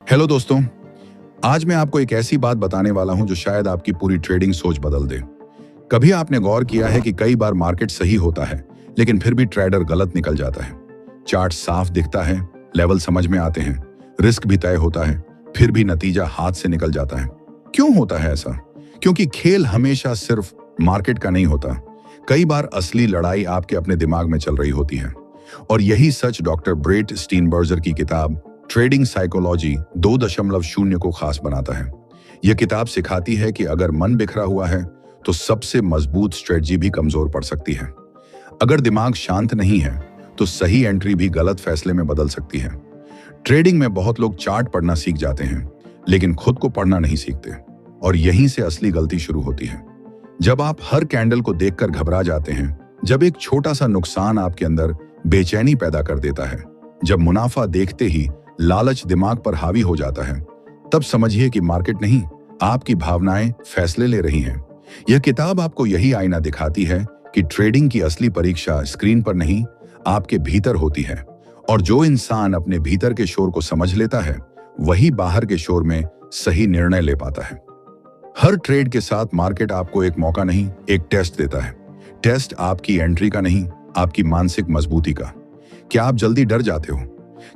Hello दोस्तों। आज मैं आपको एक ऐसी बात बताने वाला हूं जो शायद आपकी पूरी ट्रेडिंग सोच बदल दे। कभी आपने गौर किया है कि कई बार मार्केट सही होता है लेकिन फिर भी ट्रेडर गलत निकल जाता है। चार्ट साफ दिखता है, लेवल समझ में आते हैं, रिस्क भी तय होता है, फिर भी नतीजा हाथ से निकल जाता है। क्यों होता है ऐसा? क्योंकि खेल हमेशा सिर्फ मार्केट का नहीं होता। कई बार असली लड़ाई आपके अपने दिमाग में चल रही होती है। और यही सच डॉक्टर ब्रेट स्टीनबर्जर की किताब ट्रेडिंग साइकोलॉजी 2.0 को खास बनाता है। यह किताब सिखाती है कि अगर मन बिखरा हुआ है तो सबसे मजबूत स्ट्रेटजी भी कमजोर पड़ सकती है। अगर दिमाग शांत नहीं है तो सही एंट्री भी गलत फैसले में बदल सकती है। ट्रेडिंग में बहुत लोग चार्ट पढ़ना सीख जाते हैं लेकिन खुद को पढ़ना नहीं सीखते, और यहीं से असली गलती शुरू होती है। जब आप हर कैंडल को देखकर घबरा जाते हैं, जब एक छोटा सा नुकसान आपके अंदर बेचैनी पैदा कर देता है, जब मुनाफा देखते ही लालच दिमाग पर हावी हो जाता है, तब समझिए कि मार्केट नहीं, आपकी भावनाएं फैसले ले रही हैं। यह किताब आपको यही आईना दिखाती है कि ट्रेडिंग की असली परीक्षा स्क्रीन पर नहीं, आपके भीतर होती है। और जो इंसान अपने भीतर के शोर को समझ लेता है वही बाहर के शोर में सही निर्णय ले पाता है। हर ट्रेड के साथ मार्केट आपको एक मौका नहीं, एक टेस्ट देता है। टेस्ट आपकी एंट्री का नहीं, आपकी मानसिक मजबूती का। क्या आप जल्दी डर जाते हो?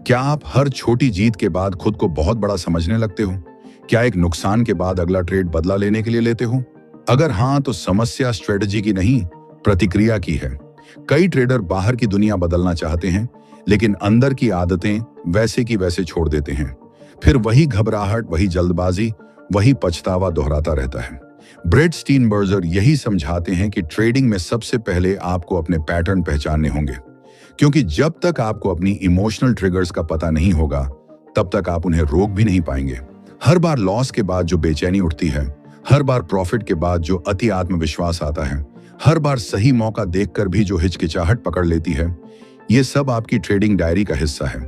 क्या आप हर छोटी जीत के बाद खुद को बहुत बड़ा समझने लगते हो? क्या एक नुकसान के बाद अगला ट्रेड बदला लेने के लिए लेते हो? अगर हाँ, तो समस्या स्ट्रेटजी की नहीं, प्रतिक्रिया की है। कई ट्रेडर बाहर की दुनिया बदलना चाहते हैं लेकिन अंदर की आदतें वैसे की वैसे छोड़ देते हैं। फिर वही घबराहट, वही जल्दबाजी, वही पछतावा दोहराता रहता है। ब्रेट स्टीनबर्जर यही समझाते हैं कि ट्रेडिंग में सबसे पहले आपको अपने पैटर्न पहचानने होंगे, क्योंकि जब तक आपको अपनी इमोशनल ट्रिगर्स का पता नहीं होगा तब तक आप उन्हें रोक भी नहीं पाएंगे। हर बार लॉस के बाद जो बेचैनी उठती है, हर बार प्रॉफिट के बाद जो अति आत्मविश्वास आता है, हर बार सही मौका देखकर भी जो हिचकिचाहट पकड़ लेती है, ये सब आपकी ट्रेडिंग डायरी का हिस्सा है।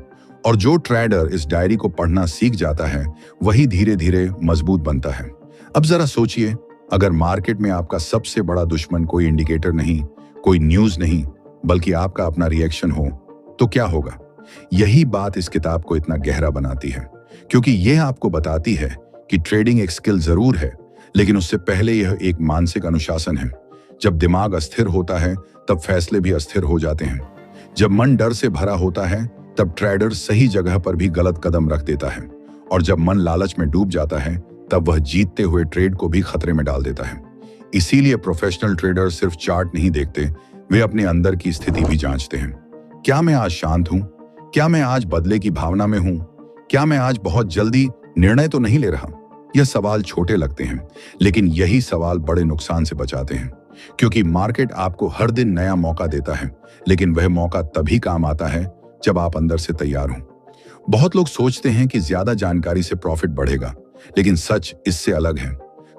और जो ट्रेडर इस डायरी को पढ़ना सीख जाता है वही धीरे धीरे मजबूत बनता है। अब जरा सोचिए, अगर मार्केट में आपका सबसे बड़ा दुश्मन कोई इंडिकेटर नहीं, कोई न्यूज नहीं, बल्कि आपका अपना रिएक्शन हो, तो क्या होगा? यही बात इस किताब को इतना गहरा बनाती है, क्योंकि यह आपको बताती है कि ट्रेडिंग एक स्किल जरूर है, लेकिन उससे पहले यह एक मानसिक अनुशासन है। जब दिमाग अस्थिर होता है तब फैसले भी अस्थिर हो जाते हैं। जब मन डर से भरा होता है तब ट्रेडर सही जगह पर भी गलत कदम रख देता है, और जब मन लालच में डूब जाता है तब वह जीतते हुए ट्रेड को भी खतरे में डाल देता है। इसीलिए प्रोफेशनल ट्रेडर सिर्फ चार्ट नहीं देखते, वे अपने अंदर की स्थिति भी जांचते हैं। क्या मैं आज शांत हूं? क्या मैं आज बदले की भावना में हूं? क्या मैं आज बहुत जल्दी निर्णय तो नहीं ले रहा? यह सवाल छोटे लगते हैं लेकिन यही सवाल बड़े नुकसान से बचाते हैं, क्योंकि मार्केट आपको हर दिन नया मौका देता है, लेकिन वह मौका तभी काम आता है जब आप अंदर से तैयार हों। बहुत लोग सोचते हैं कि ज्यादा जानकारी से प्रॉफिट बढ़ेगा, लेकिन सच इससे अलग है।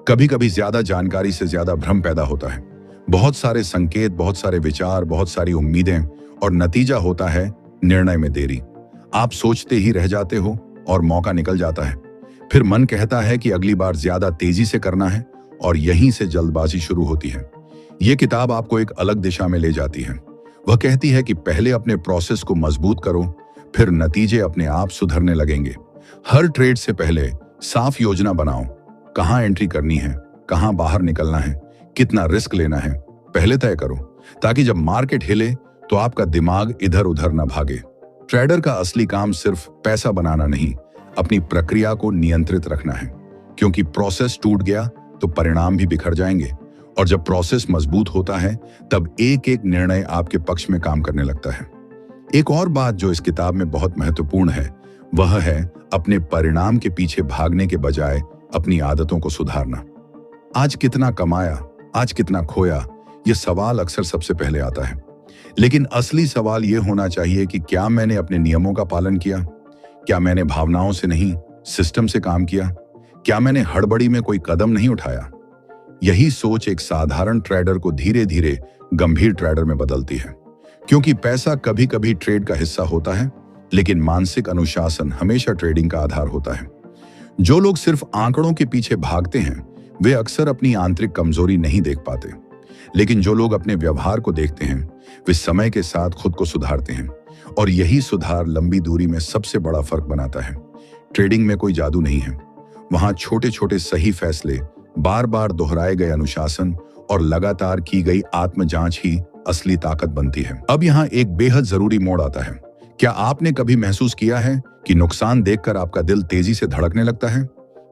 कभी कभी ज्यादा जानकारी से ज्यादा भ्रम पैदा होता है। बहुत सारे संकेत, बहुत सारे विचार, बहुत सारी उम्मीदें, और नतीजा होता है निर्णय में देरी। आप सोचते ही रह जाते हो और मौका निकल जाता है। फिर मन कहता है कि अगली बार ज्यादा तेजी से करना है, और यहीं से जल्दबाजी शुरू होती है। यह किताब आपको एक अलग दिशा में ले जाती है। वह कहती है कि पहले अपने प्रोसेस को मजबूत करो, फिर नतीजे अपने आप सुधरने लगेंगे। हर ट्रेड से पहले साफ योजना बनाओ। कहां एंट्री करनी है, कहां बाहर निकलना है, कितना रिस्क लेना है, पहले तय करो, ताकि जब मार्केट हिले तो आपका दिमाग इधर उधर न भागे। ट्रेडर का असली काम सिर्फ पैसा बनाना नहीं, अपनी प्रक्रिया को नियंत्रित रखना है, क्योंकि प्रोसेस टूट गया तो परिणाम भी बिखर जाएंगे, और जब प्रोसेस मजबूत होता है तब एक एक निर्णय आपके पक्ष में काम करने लगता है। एक और बात जो इस किताब में बहुत महत्वपूर्ण है वह है अपने परिणाम के पीछे भागने के बजाय अपनी आदतों को सुधारना। आज कितना कमाया, आज कितना खोया, यह सवाल अक्सर सबसे पहले आता है, लेकिन असली सवाल यह होना चाहिए कि क्या मैंने अपने नियमों का पालन किया? क्या मैंने भावनाओं से नहीं, सिस्टम से काम किया? क्या मैंने हड़बड़ी में कोई कदम नहीं उठाया? यही सोच एक साधारण ट्रेडर को धीरे धीरे गंभीर ट्रेडर में बदलती है, क्योंकि पैसा कभी कभी ट्रेड का हिस्सा होता है, लेकिन मानसिक अनुशासन हमेशा ट्रेडिंग का आधार होता है। जो लोग सिर्फ आंकड़ों के पीछे भागते हैं वे अक्सर अपनी आंतरिक कमजोरी नहीं देख पाते, लेकिन जो लोग अपने व्यवहार को देखते हैं वे समय के साथ खुद को सुधारते हैं, और यही सुधार लंबी दूरी में सबसे बड़ा फर्क बनाता है। ट्रेडिंग में कोई जादू नहीं है। वहां छोटे छोटे सही फैसले, बार बार दोहराए गए अनुशासन और लगातार की गई आत्म जांच ही असली ताकत बनती है। अब यहाँ एक बेहद जरूरी मोड़ आता है। क्या आपने कभी महसूस किया है कि नुकसान देखकर आपका दिल तेजी से धड़कने लगता है?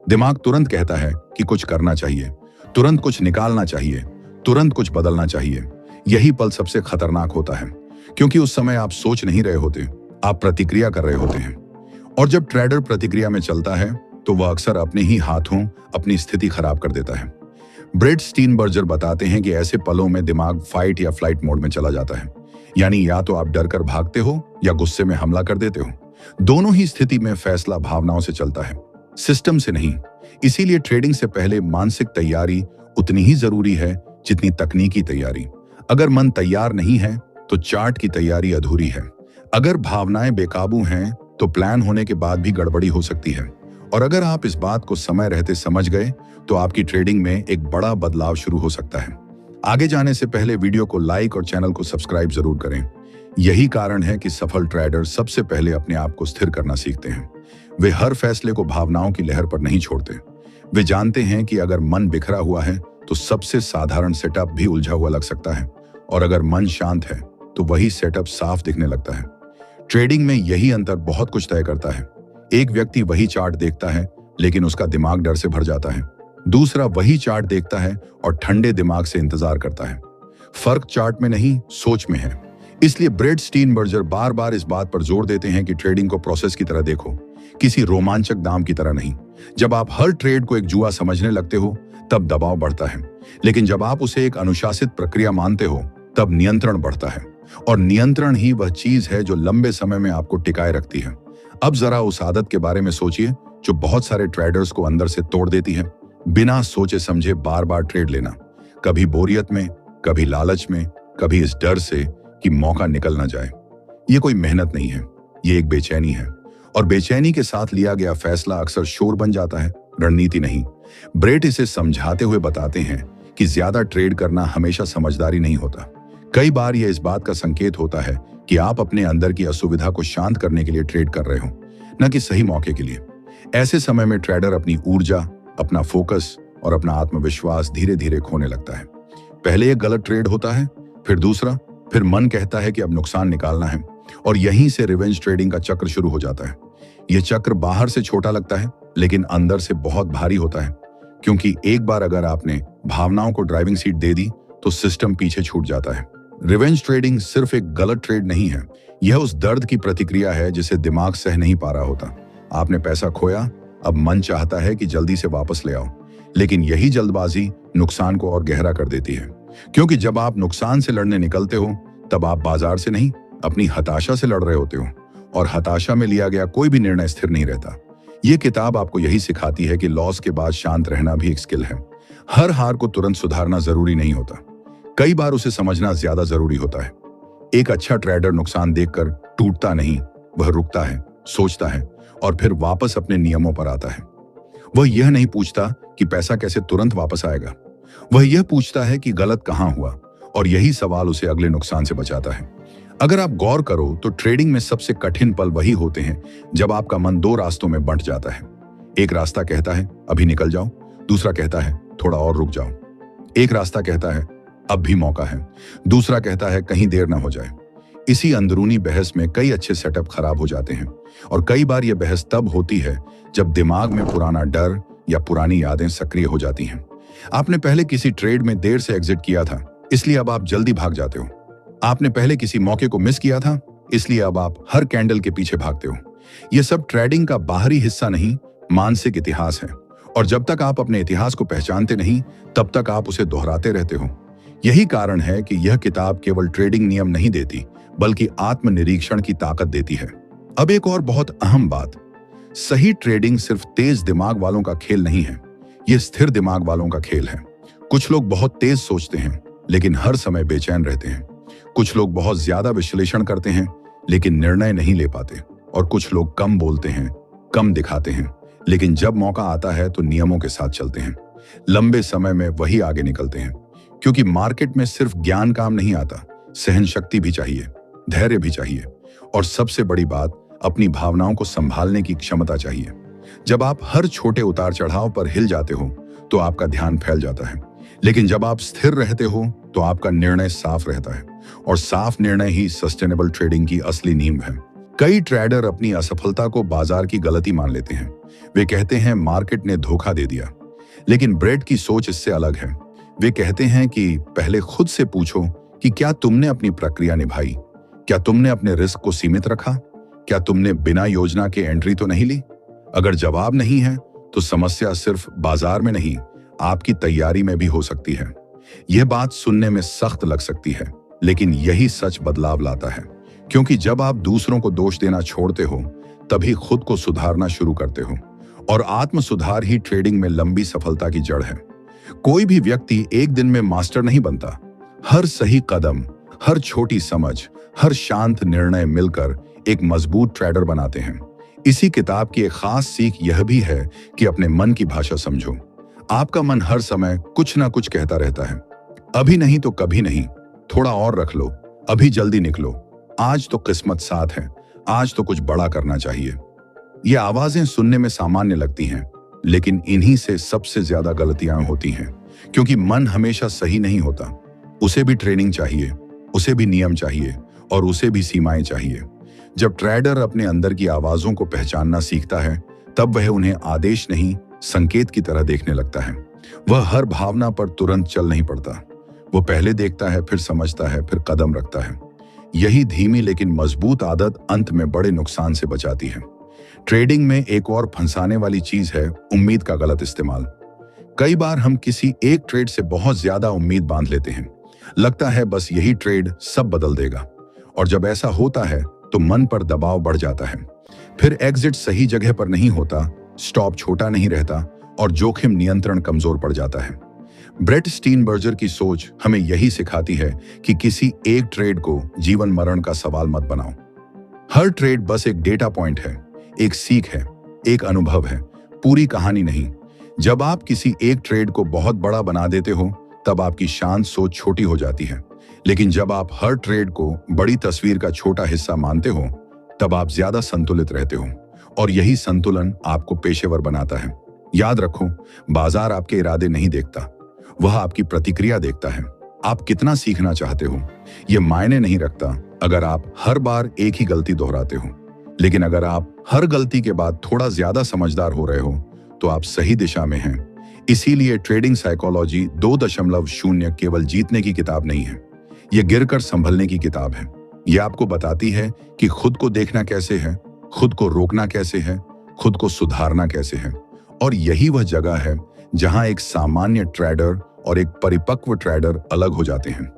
दिमाग तुरंत कहता है कि कुछ करना चाहिए, तुरंत कुछ निकालना चाहिए, तुरंत कुछ बदलना चाहिए। यही पल सबसे खतरनाक होता है, क्योंकि उस समय आप सोच नहीं रहे होते, आप प्रतिक्रिया कर रहे होते हैं। और जब ट्रेडर प्रतिक्रिया में चलता है तो वह अक्सर अपने ही हाथों अपनी स्थिति खराब कर देता है। ब्रेट स्टीनबर्जर बताते हैं कि ऐसे पलों में दिमाग फाइट या फ्लाइट मोड में चला जाता है, यानी या तो आप डर कर भागते हो या गुस्से में हमला कर देते हो। दोनों ही स्थिति में फैसला भावनाओं से चलता है, सिस्टम से नहीं। इसीलिए ट्रेडिंग से पहले मानसिक तैयारी उतनी ही जरूरी है जितनी तकनीकी तैयारी। अगर मन तैयार नहीं है तो चार्ट की तैयारी अधूरी है। अगर भावनाएं बेकाबू हैं तो प्लान होने के बाद भी गड़बड़ी हो सकती है। और अगर आप इस बात को समय रहते समझ गए तो आपकी ट्रेडिंग में एक बड़ा बदलाव शुरू हो सकता है। आगे जाने से पहले वीडियो को लाइक और चैनल को सब्सक्राइब जरूर करें। यही कारण है कि सफल ट्रेडर सबसे पहले अपने आप को स्थिर करना सीखते हैं। वे हर फैसले को भावनाओं की लहर पर नहीं छोड़ते। वे जानते हैं कि अगर मन बिखरा हुआ है तो सबसे साधारण सेटअप भी उलझा हुआ लग सकता है, और अगर मन शांत है तो वही सेटअप साफ दिखने लगता है। ट्रेडिंग में यही अंतर बहुत कुछ तय करता है। एक व्यक्ति वही चार्ट देखता है लेकिन उसका दिमाग डर से भर जाता है। दूसरा वही चार्ट देखता है और ठंडे दिमाग से इंतजार करता है। फर्क चार्ट में नहीं, सोच में है। इसलिए ब्रेट स्टीनबर्जर बार बार इस बात पर जोर देते हैं कि ट्रेडिंग को प्रोसेस की तरह देखो, किसी रोमांचक दाम की तरह नहीं। जब आप हर ट्रेड को एक जुआ समझने लगते हो तब दबाव बढ़ता है, लेकिन जब आप उसे एक अनुशासित प्रक्रिया मानते हो तब नियंत्रण बढ़ता है। और नियंत्रण ही वह चीज है जो लंबे समय में आपको टिकाए रखती है। अब जरा उस आदत के बारे में सोचिए जो बहुत सारे ट्रेडर्स को अंदर से तोड़ देती है। बिना सोचे समझे बार बार ट्रेड लेना, कभी बोरियत में, कभी लालच में, कभी इस डर से कि मौका निकल ना जाए। ये कोई मेहनत नहीं है, ये एक बेचैनी है। और बेचैनी के साथ लिया गया फैसला अक्सर शोर बन जाता है, रणनीति नहीं। ब्रेट इसे समझाते हुए बताते हैं कि ज्यादा ट्रेड करना हमेशा समझदारी नहीं होता। कई बार यह इस बात का संकेत होता है कि आप अपने अंदर की असुविधा को शांत करने के लिए ट्रेड कर रहे हो, न कि सही मौके के लिए। ऐसे समय में ट्रेडर अपनी ऊर्जा, अपना फोकस और अपना आत्मविश्वास धीरे धीरे खोने लगता है। पहले एक गलत ट्रेड होता है, फिर दूसरा, फिर मन कहता है कि अब नुकसान निकालना है, और यहीं से रिवेंज ट्रेडिंग का चक्र शुरू हो जाता है। यह चक्र बाहर से छोटा लगता है लेकिन अंदर से बहुत भारी होता है, क्योंकि एक बार अगर आपने भावनाओं को ड्राइविंग सीट दे दी तो सिस्टम पीछे छूट जाता है। रिवेंज ट्रेडिंग सिर्फ एक गलत ट्रेड नहीं है, यह उस दर्द की प्रतिक्रिया है जिसे दिमाग सह नहीं पा रहा होता। आपने पैसा खोया, अब मन चाहता है कि जल्दी से वापस ले आओ, लेकिन यही जल्दबाजी नुकसान को और गहरा कर देती है। क्योंकि जब आप नुकसान से लड़ने निकलते हो तब आप बाजार से नहीं, अपनी हताशा से लड़ रहे होते हो, और हताशा में लिया गया कोई भी निर्णय स्थिर नहीं रहता। ये किताब आपको यही सिखाती है कि लॉस के बाद शांत रहना भी एक स्किल है। हर हार को तुरंत सुधारना जरूरी नहीं होता, कई बार उसे समझना ज्यादा जरूरी होता है। एक अच्छा ट्रेडर नुकसान देखकर टूटता नहीं, वह रुकता है, सोचता है और फिर वापस अपने नियमों पर आता है। वह यह नहीं पूछता कि पैसा कैसे तुरंत वापस आएगा, वह यह पूछता है कि गलत कहां हुआ, और यही सवाल उसे अगले नुकसान से बचाता है। अगर आप गौर करो तो ट्रेडिंग में सबसे कठिन पल वही होते हैं जब आपका मन दो रास्तों में बंट जाता है। एक रास्ता कहता है अभी निकल जाओ, दूसरा कहता है थोड़ा और रुक जाओ। एक रास्ता कहता है अब भी मौका है, दूसरा कहता है कहीं देर ना हो जाए। इसी अंदरूनी बहस में कई अच्छे सेटअप खराब हो जाते हैं, और कई बार यह बहस तब होती है जब दिमाग में पुराना डर या पुरानी यादें सक्रिय हो जाती हैं। आपने पहले किसी ट्रेड में देर से एग्जिट किया था, इसलिए अब आप जल्दी भाग जाते हो। आपने पहले किसी मौके को मिस किया था, इसलिए अब आप हर कैंडल के पीछे भागते हो। यह सब ट्रेडिंग का बाहरी हिस्सा नहीं, मानसिक इतिहास है, और जब तक आप अपने इतिहास को पहचानते नहीं तब तक आप उसे दोहराते रहते हो। यही कारण है कि यह किताब केवल ट्रेडिंग नियम नहीं देती बल्कि आत्मनिरीक्षण की ताकत देती है। अब एक और बहुत अहम बात, सही ट्रेडिंग सिर्फ तेज दिमाग वालों का खेल नहीं है, यह स्थिर दिमाग वालों का खेल है। कुछ लोग बहुत तेज सोचते हैं लेकिन हर समय बेचैन रहते हैं। कुछ लोग बहुत ज्यादा विश्लेषण करते हैं लेकिन निर्णय नहीं ले पाते, और कुछ लोग कम बोलते हैं, कम दिखाते हैं, लेकिन जब मौका आता है तो नियमों के साथ चलते हैं। लंबे समय में वही आगे निकलते हैं, क्योंकि मार्केट में सिर्फ ज्ञान काम नहीं आता, सहन शक्ति भी चाहिए, धैर्य भी चाहिए, और सबसे बड़ी बात, अपनी भावनाओं को संभालने की क्षमता चाहिए। जब आप हर छोटे उतार चढ़ाव पर हिल जाते हो तो आपका ध्यान फैल जाता है, लेकिन जब आप स्थिर रहते हो तो आपका निर्णय साफ रहता है, और साफ निर्णय ही सस्टेनेबल ट्रेडिंग की असली नींव है। कई ट्रेडर अपनी असफलता को बाजार की गलती मान लेते हैं। वे कहते हैं मार्केट ने धोखा दे दिया, लेकिन ब्रेट की सोच इससे अलग है। वे कहते हैं कि पहले खुद से पूछो कि क्या तुमने अपनी प्रक्रिया निभाई, क्या तुमने अपने रिस्क को सीमित रखा, क्या तुमने बिना योजना के एंट्री तो नहीं ली। अगर जवाब नहीं है तो समस्या सिर्फ बाजार में नहीं, आपकी तैयारी में भी हो सकती है। यह बात सुनने में सख्त लग सकती है, लेकिन यही सच बदलाव लाता है, क्योंकि जब आप दूसरों को दोष देना छोड़ते हो तभी खुद को सुधारना शुरू करते हो, और आत्म सुधार ही ट्रेडिंग में लंबी सफलता की जड़ है। कोई भी व्यक्ति एक दिन में मास्टर नहीं बनता। हर सही कदम, हर छोटी समझ, हर शांत निर्णय मिलकर एक मजबूत ट्रेडर बनाते हैं। इसी किताब की एक खास सीख यह भी है कि अपने मन की भाषा समझो। आपका मन हर समय कुछ ना कुछ कहता रहता है, अभी नहीं तो कभी नहीं, थोड़ा और रख लो, अभी जल्दी निकलो, आज तो किस्मत साथ है, आज तो कुछ बड़ा करना चाहिए। ये आवाजें सुनने में सामान्य लगती हैं, लेकिन इन्हीं से सबसे ज्यादा गलतियां होती हैं, क्योंकि मन हमेशा सही नहीं होता। उसे भी ट्रेनिंग चाहिए, उसे भी नियम चाहिए, और उसे भी सीमाएं चाहिए। जब ट्रेडर अपने अंदर की आवाजों को पहचानना सीखता है, तब वह उन्हें आदेश नहीं, संकेत की तरह देखने लगता है। वह हर भावना पर तुरंत चल नहीं पड़ता। वो पहले देखता है, फिर समझता है, फिर कदम रखता है। यही धीमी लेकिन मजबूत आदत अंत में बड़े नुकसान से बचाती है। ट्रेडिंग में एक और फंसाने वाली चीज है उम्मीद का गलत इस्तेमाल। कई बार हम किसी एक ट्रेड से बहुत ज्यादा उम्मीद बांध लेते हैं। लगता है बस यही ट्रेड सब बदल देगा, और जब ऐसा होता है तो मन पर दबाव बढ़ जाता है। फिर एग्जिट सही जगह पर नहीं होता, स्टॉप छोटा नहीं रहता, और जोखिम नियंत्रण कमजोर पड़ जाता है। ब्रेट स्टीनबर्जर की सोच हमें यही सिखाती है कि किसी एक ट्रेड को जीवन मरण का सवाल मत बनाओ। हर ट्रेड बस एक डेटा पॉइंट है, एक सीख है, एक अनुभव है, पूरी कहानी नहीं। जब आप किसी एक ट्रेड को बहुत बड़ा बना देते हो तब आपकी शांत सोच छोटी हो जाती है, लेकिन जब आप हर ट्रेड को बड़ी तस्वीर का छोटा हिस्सा मानते हो तब आप ज्यादा संतुलित रहते हो, और यही संतुलन आपको पेशेवर बनाता है। याद रखो, बाजार आपके इरादे नहीं देखता, वह आपकी प्रतिक्रिया देखता है। आप कितना सीखना चाहते हो यह मायने नहीं रखता अगर आप हर बार एक ही गलती दोहराते हो, लेकिन अगर आप हर गलती के बाद थोड़ा ज्यादा समझदार हो रहे हो तो आप सही दिशा में हैं। इसीलिए ट्रेडिंग साइकोलॉजी 2.0 केवल जीतने की किताब नहीं है, यह गिरकर संभलने की किताब है। यह आपको बताती है कि खुद को देखना कैसे है, खुद को रोकना कैसे है, खुद को सुधारना कैसे है। और यही वह जगह है जहां एक सामान्य ट्रेडर और एक परिपक्व ट्रेडर अलग हो जाते हैं।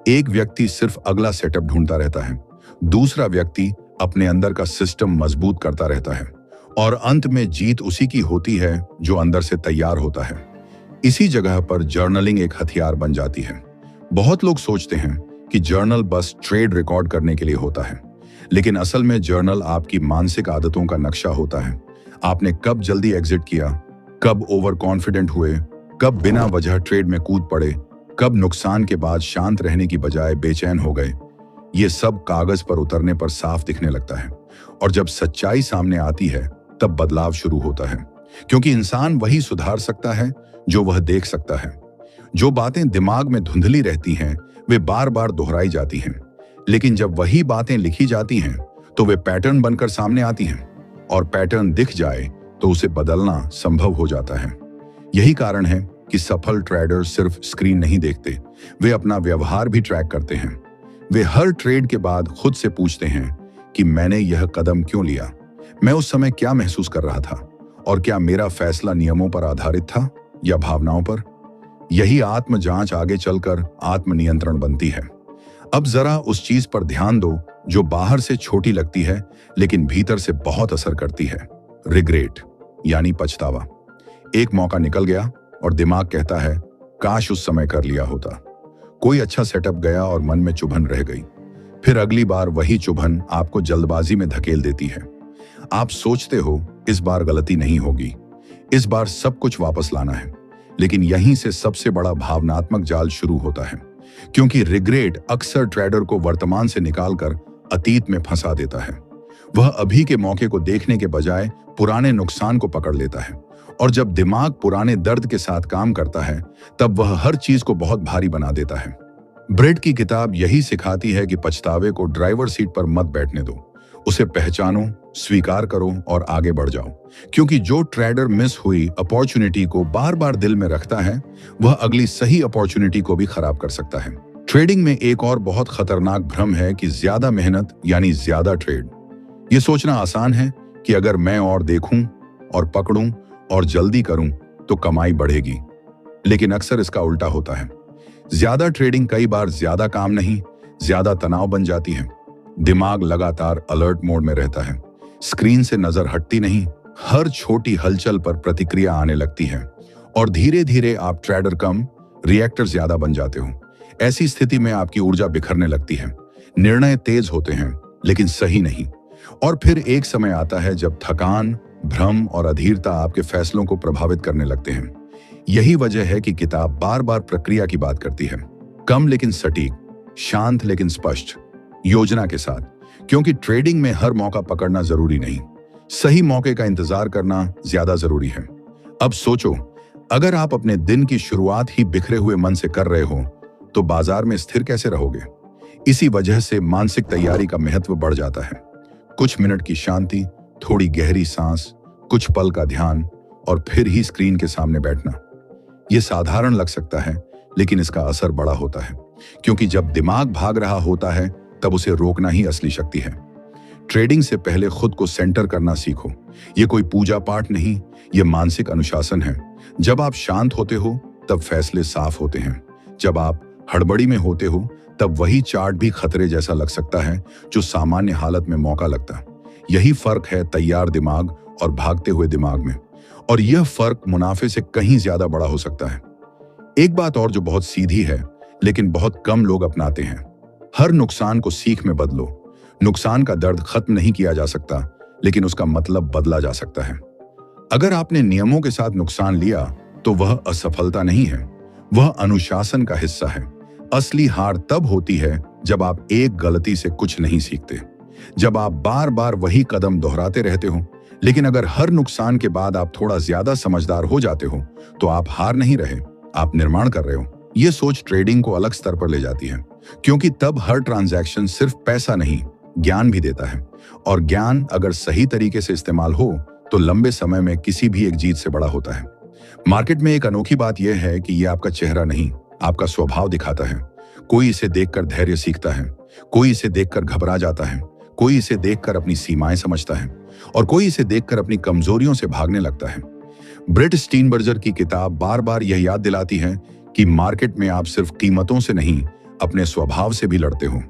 एक व्यक्ति सिर्फ अगला सेटअप ढूंढता रहता है, दूसरा व्यक्ति अपने अंदर का सिस्टम मजबूत करता रहता है, और अंत में जीत उसी की होती है जो अंदर से तैयार होता है। इसी जगह पर जर्नलिंग एक हथियार बन जाती है। बहुत लोग सोचते हैं कि जर्नल बस ट्रेड रिकॉर्ड करने के लिए होता है, लेकिन असल में जर्नल आपकी मानसिक आदतों का नक्शा होता है। आपने कब जल्दी एग्जिट किया, कब ओवर कॉन्फिडेंट हुए, कब बिना वजह ट्रेड में कूद पड़े, कब नुकसान के बाद शांत रहने की बजाय बेचैन हो गए। ये सब कागज पर उतरने पर साफ दिखने लगता है, और जब सच्चाई सामने आती है तब बदलाव शुरू होता है, क्योंकि इंसान वही सुधार सकता है जो वह देख सकता है। जो बातें दिमाग में धुंधली रहती हैं वे बार बार दोहराई जाती हैं, लेकिन जब वही बातें लिखी जाती हैं तो वे पैटर्न बनकर सामने आती हैं, और पैटर्न दिख जाए तो उसे बदलना संभव हो जाता है। यही कारण है कि सफल ट्रेडर सिर्फ स्क्रीन नहीं देखते, वे अपना व्यवहार भी ट्रैक करते हैं। वे हर ट्रेड के बाद खुद से पूछते हैं कि मैंने यह कदम क्यों लिया, मैं उस समय क्या महसूस कर रहा था, और क्या मेरा फैसला नियमों पर आधारित था या भावनाओं पर। यही आत्म जांच आगे चलकर आत्म नियंत्रण बनती है। अब जरा उस चीज पर ध्यान दो जो बाहर से छोटी लगती है लेकिन भीतर से बहुत असर करती है। रिग्रेट यानी पछतावा। एक मौका निकल गया और दिमाग कहता है काश उस समय कर लिया होता। कोई अच्छा सेटअप गया और मन में चुभन रह गई। फिर अगली बार वही चुभन आपको जल्दबाजी में धकेल देती है। आप सोचते हो इस बार गलती नहीं होगी, इस बार सब कुछ वापस लाना है, लेकिन यहीं से सबसे बड़ा भावनात्मक जाल शुरू होता है, क्योंकि रिग्रेट अक्सर ट्रेडर को वर्तमान से निकालकर अतीत में फंसा देता है। वह अभी के मौके को देखने के बजाय पुराने नुकसान को पकड़ लेता है। और जब दिमाग पुराने दर्द के साथ काम करता है, तब वह हर चीज को बहुत भारी बना देता है। ब्रेड की किताब यही सिखाती है कि पछतावे को ड्राइवर सीट पर मत बैठने दो। उसे पहचानो, स्वीकार करो और आगे बढ़ जाओ। क्योंकि जो ट्रेडर मिस हुई अपॉर्चुनिटी को बार बार दिल में रखता है, वह अगली सही अपॉर्चुनिटी को भी खराब कर सकता है। ट्रेडिंग में एक और बहुत खतरनाक भ्रम है कि ज्यादा मेहनत यानी ज्यादा ट्रेड। ये सोचना आसान है कि अगर मैं और देखूं और पकड़ूं और जल्दी करूं तो कमाई बढ़ेगी, लेकिन अक्सर इसका उल्टा होता है। ज्यादा ट्रेडिंग कई बार ज्यादा काम नहीं, ज्यादा तनाव बन जाती है। दिमाग लगातार अलर्ट मोड में रहता है, स्क्रीन से नजर हटती नहीं, हर छोटी हलचल पर प्रतिक्रिया आने लगती है और धीरे धीरे आप ट्रेडर कम, रिएक्टर ज्यादा बन जाते हो। ऐसी स्थिति में आपकी ऊर्जा बिखरने लगती है, निर्णय तेज होते हैं लेकिन सही नहीं। और फिर एक समय आता है जब थकान, भ्रम और अधीरता आपके फैसलों को प्रभावित करने लगते हैं। यही वजह है कि किताब बार बार प्रक्रिया की बात करती है, कम लेकिन सटीक, शांत लेकिन स्पष्ट, योजना के साथ। क्योंकि ट्रेडिंग में हर मौका पकड़ना जरूरी नहीं, सही मौके का इंतजार करना ज्यादा जरूरी है। अब सोचो, अगर आप अपने दिन की शुरुआत ही बिखरे हुए मन से कर रहे हो तो बाजार में स्थिर कैसे रहोगे? इसी वजह से मानसिक तैयारी का महत्व बढ़ जाता है। कुछ मिनट की शांति, थोड़ी गहरी सांस, कुछ पल का ध्यान और फिर ही स्क्रीन के सामने बैठना। यह साधारण लग सकता है, लेकिन इसका असर बड़ा होता है। क्योंकि जब दिमाग भाग रहा होता है, तब उसे रोकना ही असली शक्ति है। ट्रेडिंग से पहले खुद को सेंटर करना सीखो। यह कोई पूजा पाठ नहीं, यह मानसिक अनुशासन है। जब आप शांत होते हो तब फैसले साफ होते हैं। जब आप हड़बड़ी में होते हो तब वही चार्ट भी खतरे जैसा लग सकता है जो सामान्य हालत में मौका लगता है। यही फर्क है तैयार दिमाग और भागते हुए दिमाग में, और यह फर्क मुनाफे से कहीं ज्यादा बड़ा हो सकता है। एक बात और जो बहुत सीधी है लेकिन बहुत कम लोग अपनाते हैं, हर नुकसान को सीख में बदलो। नुकसान का दर्द खत्म नहीं किया जा सकता, लेकिन उसका मतलब बदला जा सकता है। अगर आपने नियमों के साथ नुकसान लिया तो वह असफलता नहीं है, वह अनुशासन का हिस्सा है। असली हार तब होती है जब आप एक गलती से कुछ नहीं सीखते, जब आप बार बार वही कदम दोहराते रहते हो। लेकिन अगर हर नुकसान के बाद आप थोड़ा ज्यादा समझदार हो जाते हो तो आप हार नहीं रहे, आप निर्माण कर रहे हो। यह सोच ट्रेडिंग को अलग स्तर पर ले जाती है, क्योंकि तब हर ट्रांजैक्शन सिर्फ पैसा नहीं, ज्ञान भी देता है। और ज्ञान अगर सही तरीके से इस्तेमाल हो तो लंबे समय में किसी भी एक जीत से बड़ा होता है। मार्केट में एक अनोखी बात यह है कि यह आपका चेहरा नहीं, आपका स्वभाव दिखाता है। कोई इसे देखकर धैर्य सीखता है, कोई इसे देखकर घबरा जाता है, कोई इसे देखकर अपनी सीमाएं समझता है और कोई इसे देखकर अपनी कमजोरियों से भागने लगता है। ब्रेट स्टीनबर्जर की किताब बार बार यह याद दिलाती है कि मार्केट में आप सिर्फ कीमतों से नहीं, अपने स्वभाव से भी लड़ते हो।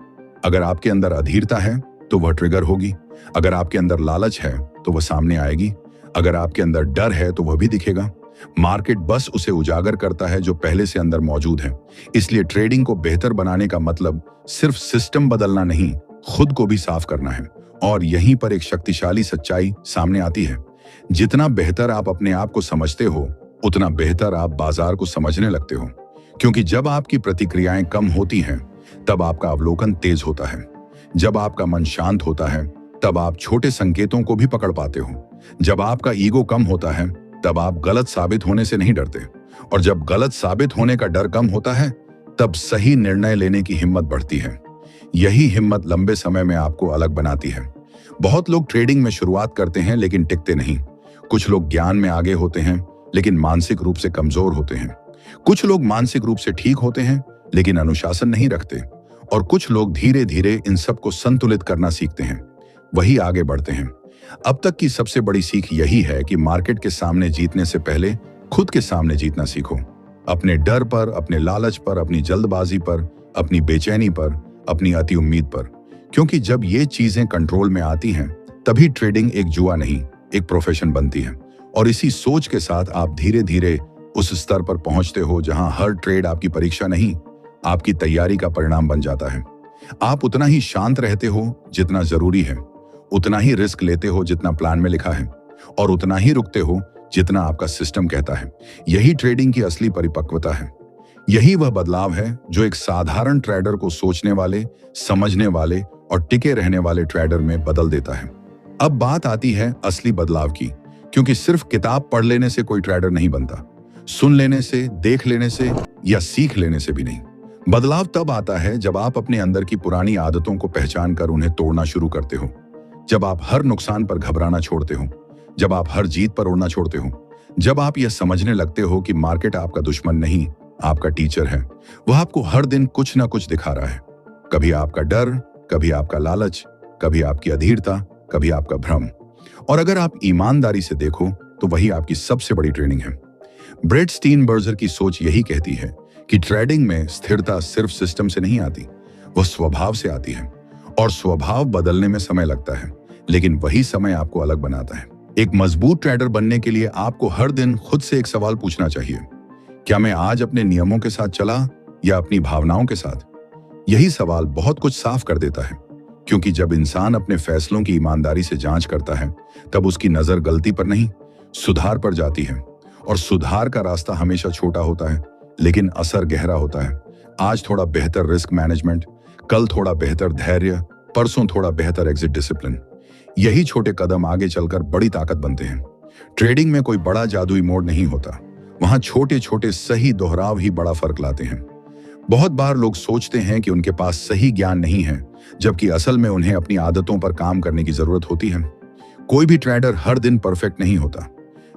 अगर आपके अंदर अधीरता है तो वह ट्रिगर होगी, अगर आपके अंदर लालच है तो वह सामने आएगी, अगर आपके अंदर डर है तो वह भी दिखेगा। मार्केट बस उसे उजागर करता है जो पहले से अंदर मौजूद है। इसलिए ट्रेडिंग को बेहतर बनाने का मतलब सिर्फ सिस्टम बदलना नहीं, खुद को भी साफ करना है। और यहीं पर एक शक्तिशाली सच्चाई सामने आती है, जितना बेहतर आप अपने आप को समझते हो, उतना बेहतर आप बाजार को समझने लगते हो। क्योंकि जब आपकी प्रतिक्रियाएं कम होती हैं, तब आपका अवलोकन तेज होता है। जब आपका मन शांत होता है, तब आप छोटे संकेतों को भी पकड़ पाते हो। जब आपका ईगो कम होता है, तब आप गलत साबित होने से नहीं डरते। और जब गलत साबित होने का डर कम होता है, तब सही निर्णय लेने की हिम्मत बढ़ती है। यही हिम्मत लंबे समय में आपको अलग बनाती है। बहुत लोग ट्रेडिंग में शुरुआत करते हैं लेकिन टिकते नहीं। कुछ लोग ज्ञान में आगे होते हैं लेकिन मानसिक रूप से कमजोर होते हैं। कुछ लोग मानसिक रूप से ठीक होते हैं लेकिन अनुशासन नहीं रखते। और कुछ लोग धीरे धीरे इन सब को संतुलित करना सीखते हैं, वही आगे बढ़ते हैं। अब तक की सबसे बड़ी सीख यही है कि मार्केट के सामने जीतने से पहले खुद के सामने जीतना सीखो। अपने डर पर, अपने लालच पर, अपनी जल्दबाजी पर, अपनी बेचैनी पर, अपनी अति उम्मीद पर। क्योंकि जब ये चीजें कंट्रोल में आती हैं, तभी ट्रेडिंग एक जुआ नहीं, एक प्रोफेशन बनती है। और इसी सोच के साथ आप धीरे धीरे उस स्तर पर पहुंचते हो जहां हर ट्रेड आपकी परीक्षा नहीं, आपकी तैयारी का परिणाम बन जाता है। आप उतना ही शांत रहते हो जितना जरूरी है, उतना ही रिस्क लेते हो जितना प्लान में लिखा है, और उतना ही रुकते हो जितना आपका सिस्टम कहता है। यही ट्रेडिंग की असली परिपक्वता है। यही वह बदलाव है जो एक साधारण ट्रेडर को सोचने वाले, समझने वाले और टिके रहने वाले ट्रेडर में बदल देता है। अब बात आती है असली बदलाव की, क्योंकि सिर्फ किताब पढ़ लेने से कोई ट्रेडर नहीं बनता। सुन लेने से, देख लेने से या सीख लेने से भी नहीं। बदलाव तब आता है जब आप अपने अंदर की पुरानी आदतों को पहचान कर उन्हें तोड़ना शुरू करते हो, जब आप हर नुकसान पर घबराना छोड़ते हो, जब आप हर जीत पर उड़ना छोड़ते हो, जब आप यह समझने लगते हो कि मार्केट आपका दुश्मन नहीं, आपका टीचर है। वह आपको हर दिन कुछ ना कुछ दिखा रहा है। कभी आपका डर, कभी आपका लालच, कभी आपकी अधीरता, कभी आपका भ्रम। और अगर आप ईमानदारी से देखो तो वही आपकी सबसे बड़ी ट्रेनिंग है। ब्रेट स्टीनबर्जर की सोच यही कहती है कि ट्रेडिंग में स्थिरता सिर्फ सिस्टम से नहीं आती, वह स्वभाव से आती है। और स्वभाव बदलने में समय लगता है, लेकिन वही समय आपको अलग बनाता है। एक मजबूत ट्रेडर बनने के लिए आपको हर दिन खुद से एक सवाल पूछना चाहिए, क्या मैं आज अपने नियमों के साथ चला या अपनी भावनाओं के साथ? यही सवाल बहुत कुछ साफ कर देता है, क्योंकि जब इंसान अपने फैसलों की ईमानदारी से जांच करता है, तब उसकी नजर गलती पर नहीं, सुधार पर जाती है। और सुधार का रास्ता हमेशा छोटा होता है, लेकिन असर गहरा होता है। आज थोड़ा बेहतर रिस्क मैनेजमेंट, कल थोड़ा बेहतर धैर्य, परसों थोड़ा बेहतर एग्जिट डिसिप्लिन। यही छोटे कदम आगे चलकर बड़ी ताकत बनते हैं। ट्रेडिंग में कोई बड़ा जादुई मोड़ नहीं होता, वहां छोटे छोटे सही दोहराव ही बड़ा फर्क लाते हैं। बहुत बार लोग सोचते हैं कि उनके पास सही ज्ञान नहीं है, जबकि असल में उन्हें अपनी आदतों पर काम करने की जरूरत होती है। कोई भी ट्रेडर हर दिन परफेक्ट नहीं होता,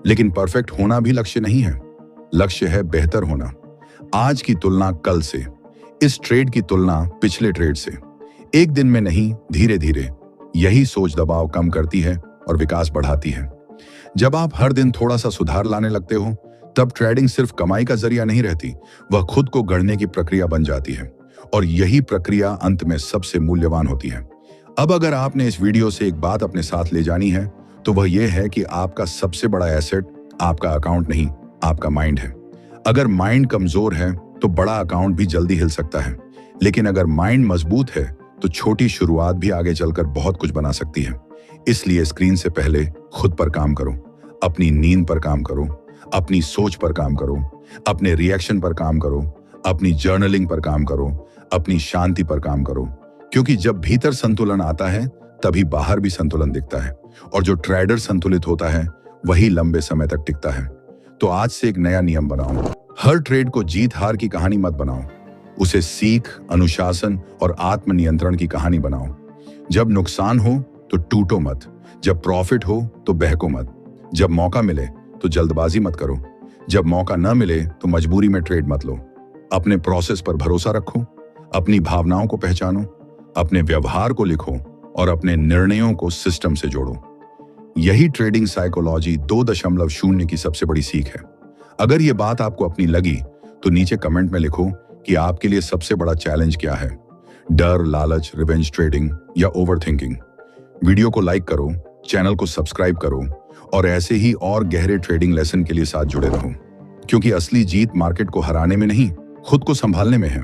लेकिन परफेक्ट होना भी लक्ष्य नहीं है। लक्ष्य है बेहतर होना। आज की तुलना कल से, इस ट्रेड की तुलना पिछले ट्रेड से। एक दिन में नहीं, धीरे धीरे। यही सोच दबाव कम करती है और विकास बढ़ाती है। जब आप हर दिन थोड़ा सा सुधार लाने लगते हो, तब ट्रेडिंग सिर्फ कमाई का जरिया नहीं रहती, वह खुद को गढ़ने की प्रक्रिया बन जाती है। और यही प्रक्रिया अंत में सबसे मूल्यवान होती है। अब अगर आपने इस वीडियो से एक बात अपने साथ ले जानी है, तो वह यह है कि आपका सबसे बड़ा एसेट आपका अकाउंट नहीं, आपका माइंड है। अगर माइंड कमजोर है तो बड़ा अकाउंट भी जल्दी हिल सकता है, लेकिन अगर माइंड मजबूत है तो छोटी शुरुआत भी आगे चलकर बहुत कुछ बना सकती है। इसलिए स्क्रीन से पहले खुद पर काम करो, अपनी नींद पर काम करो, अपनी सोच पर काम करो, अपने रिएक्शन पर काम करो, अपनी जर्नलिंग पर काम करो, अपनी शांति पर काम करो। क्योंकि जब भीतर संतुलन आता है, तभी बाहर भी संतुलन दिखता है। और जो ट्रेडर संतुलित होता है, वही लंबे समय तक टिकता है। तो आज से एक नया नियम बनाओ, हर ट्रेड को जीत हार की कहानी मत बनाओ, उसे सीख, अनुशासन और आत्मनियंत्रण की कहानी बनाओ। जब नुकसान हो तो टूटो मत, जब प्रॉफिट हो तो बहको मत, जब मौका मिले तो जल्दबाजी मत करो, जब मौका न मिले तो मजबूरी में ट्रेड मत लो। अपने प्रोसेस पर भरोसा रखो, अपनी भावनाओं को पहचानो, अपने व्यवहार को लिखो और अपने निर्णयों को सिस्टम से जोड़ो। यही ट्रेडिंग साइकोलॉजी 2.0 की सबसे बड़ी सीख है। अगर ये बात आपको अपनी लगी तो नीचे कमेंट में लिखो कि आपके लिए सबसे बड़ा चैलेंज क्या है, डर, लालच, रिवेंज ट्रेडिंग या ओवरथिंकिंग। वीडियो को लाइक करो, चैनल को सब्सक्राइब करो और ऐसे ही और गहरे ट्रेडिंग लेसन के लिए साथ जुड़े रहो, क्योंकि असली जीत मार्केट को हराने में नहीं, खुद को संभालने में है।